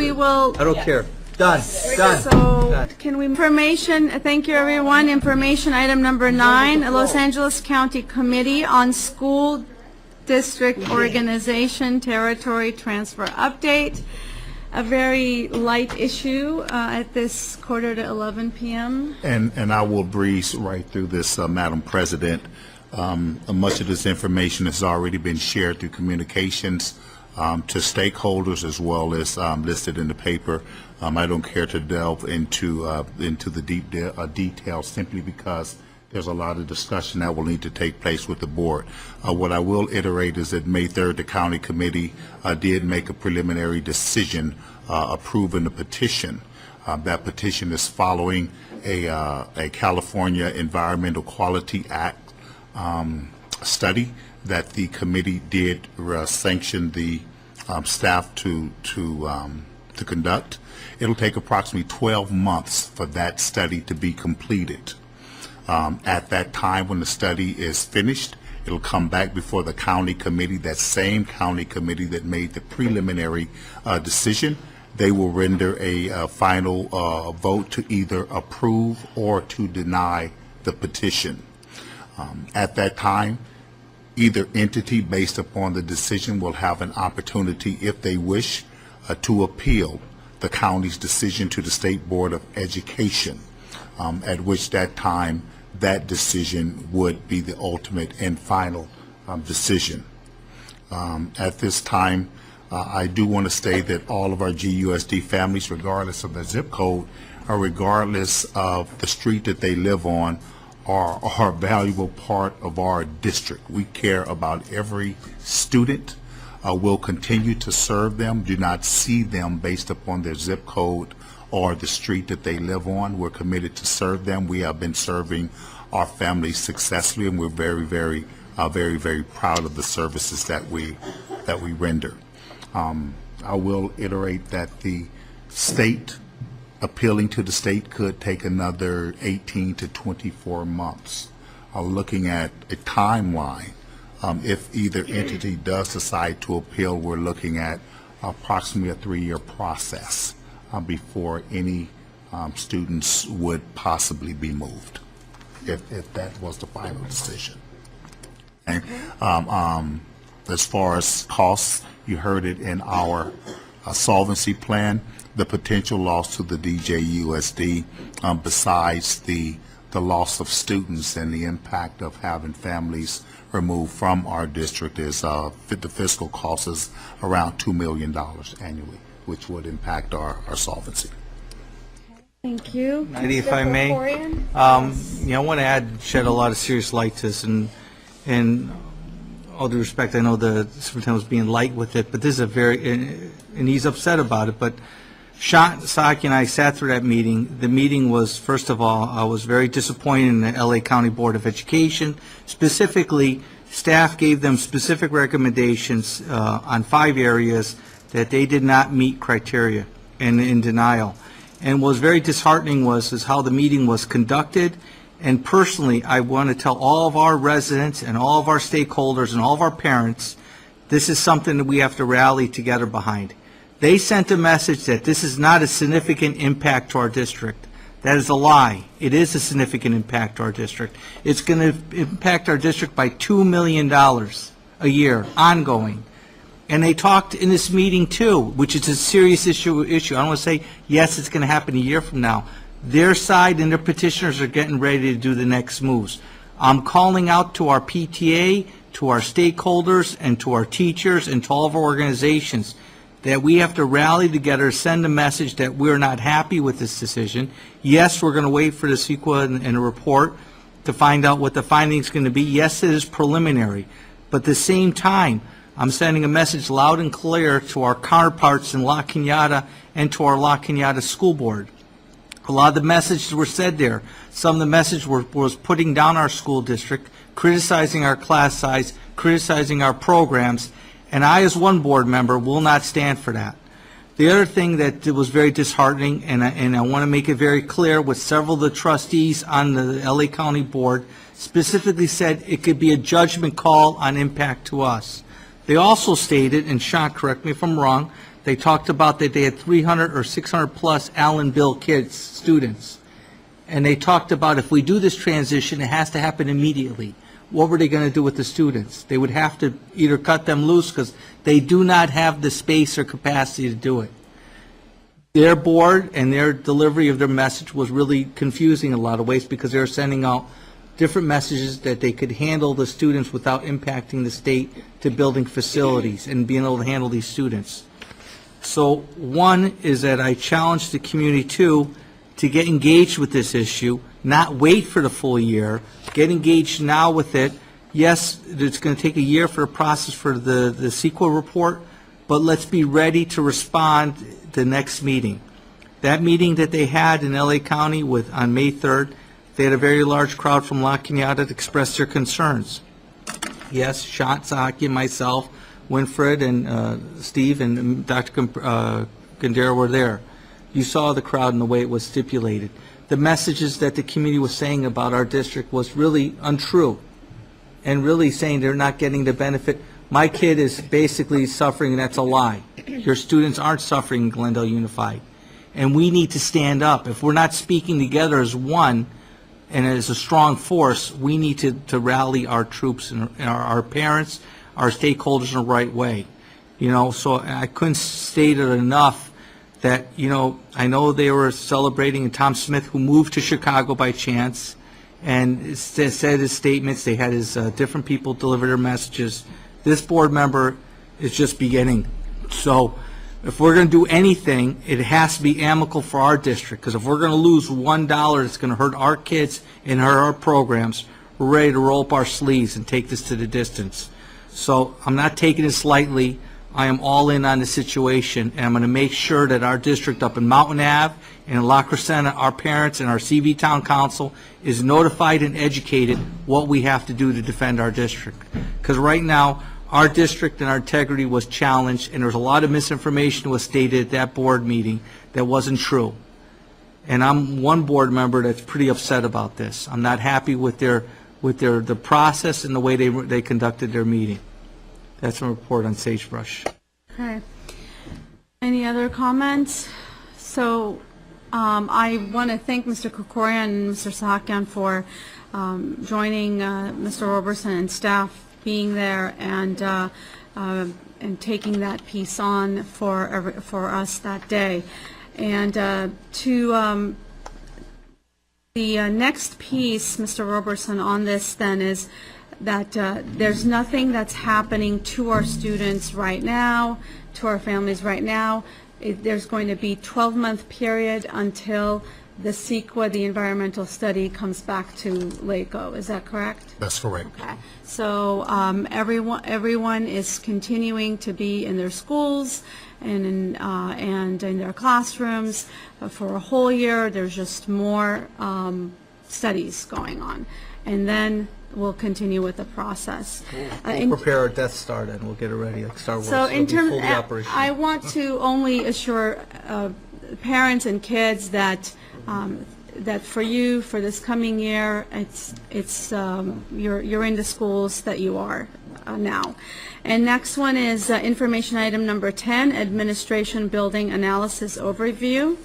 we will. I don't care. Done. So, can we, information, thank you everyone. Information item number 9, Los Angeles County Committee on School District Organization Territory Transfer Update. A very light issue at this 10:45 p.m. And I will breeze right through this, Madam President. Much of this information has already been shared through communications to stakeholders as well as listed in the paper. I don't care to delve into the deep details simply because there's a lot of discussion that will need to take place with the board. What I will iterate is that May 3rd, the county committee did make a preliminary decision approving the petition. That petition is following a California Environmental Quality Act study that the committee did sanction the staff to conduct. It'll take approximately 12 months for that study to be completed. At that time, when the study is finished, it'll come back before the county committee, that same county committee that made the preliminary decision. They will render a final vote to either approve or to deny the petition. At that time, either entity, based upon the decision, will have an opportunity, if they wish, to appeal the county's decision to the State Board of Education, at which that time that decision would be the ultimate and final decision. At this time, I do want to state that all of our GUSD families, regardless of their zip code or regardless of the street that they live on, are a valuable part of our district. We care about every student. We'll continue to serve them, do not see them based upon their zip code or the street that they live on. We're committed to serve them. We have been serving our families successfully, and we're very, very proud of the services that we render. I will iterate that the state, appealing to the state, could take another 18 to 24 months. Looking at a timeline, if either entity does decide to appeal, we're looking at approximately a 3-year process before any students would possibly be moved, if that was the final decision. And as far as costs, you heard it in our solvency plan, the potential loss to the DJUSD, besides the loss of students and the impact of having families removed from our district, is the fiscal cost is around $2 million annually, which would impact our solvency. Thank you. And if I may, I want to shed a lot of serious light to this, and all due respect, I know the superintendent was being light with it, but this is a and he's upset about it, but Sean Saki and I sat through that meeting. The meeting was, first of all, I was very disappointed in the LA County Board of Education. Specifically, staff gave them specific recommendations on 5 areas that they did not meet criteria and in denial. And what was very disheartening is how the meeting was conducted. And personally, I want to tell all of our residents and all of our stakeholders and all of our parents, this is something that we have to rally together behind. They sent a message that this is not a significant impact to our district. That is a lie. It is a significant impact to our district. It's going to impact our district by $2 million a year, ongoing. And they talked in this meeting too, which is a serious issue. I don't want to say, yes, it's going to happen a year from now. Their side and their petitioners are getting ready to do the next moves. I'm calling out to our PTA, to our stakeholders, and to our teachers, and to all of our organizations that we have to rally together, send a message that we're not happy with this decision. Yes, we're going to wait for the CEQA and a report to find out what the findings are going to be. Yes, it is preliminary. But at the same time, I'm sending a message loud and clear to our counterparts in La Cañada and to our La Cañada School Board. A lot of the messages were said there. Some of the message was putting down our school district, criticizing our class size, criticizing our programs, and I, as one board member, will not stand for that. The other thing that was very disheartening, and I want to make it very clear, with several of the trustees on the LA County Board specifically said it could be a judgment call on impact to us. They also stated, and Sean, correct me if I'm wrong, They talked about that they had 300 or 600 plus Allen Bill kids, students. And they talked about if we do this transition, it has to happen immediately. What were they going to do with the students? They would have to either cut them loose because they do not have the space or capacity to do it. Their board and their delivery of their message was really confusing in a lot of ways because they were sending out different messages that they could handle the students without impacting the state to building facilities and being able to handle these students. So one is that I challenged the community to get engaged with this issue, not wait for the full year, get engaged now with it. Yes, it's going to take a year for the process for the CEQA report, but let's be ready to respond the next meeting. That meeting that they had in LA County on May 3rd, they had a very large crowd from La Cañada that expressed their concerns. Yes, Shant, Saki, myself, Winfred, and Steve, and Dr. Gandera were there. You saw the crowd and the way it was stipulated. The messages that the community was saying about our district was really untrue and really saying they're not getting the benefit. My kid is basically suffering, and that's a lie. Your students aren't suffering in Glendale Unified. And we need to stand up. If we're not speaking together as one and as a strong force, we need to rally our troops and our parents, our stakeholders in the right way. You know, so I couldn't state it enough that, you know, I know they were celebrating Tom Smith, who moved to Chicago by chance, and said his statements. They had his different people deliver their messages. This board member is just beginning. So if we're going to do anything, it has to be amicable for our district, because if we're going to lose $1 that's going to hurt our kids and hurt our programs, we're ready to roll up our sleeves and take this to the distance. So I'm not taking this lightly. I am all in on the situation, and I'm going to make sure that our district up in Mountain Ave and in La Crescenta, our parents and our CV Town Council is notified and educated what we have to do to defend our district. Because right now, our district and our integrity was challenged, and there was a lot of misinformation that was stated at that board meeting that wasn't true. And I'm one board member that's pretty upset about this. I'm not happy with the process and the way they conducted their meeting. That's a report on sagebrush. Okay. Any other comments? So I want to thank Mr. Krikorian and Mr. Sahakian for joining Mr. Roberson and staff being there and taking that piece on for us that day. And to the next piece, Mr. Roberson, on this then is that there's nothing that's happening to our students right now, to our families right now. There's going to be 12-month period until the CEQA, the environmental study, comes back to LACO. Is that correct? That's correct. Okay. So everyone is continuing to be in their schools and in their classrooms for a whole year. There's just more studies going on, and then we'll continue with the process. We'll prepare our Death Star, then we'll get it ready like Star Wars. So in terms, I want to only assure parents and kids that that for you, for this coming year, you're in the schools that you are now. And next one is information item number 10, Administration Building Analysis Overview.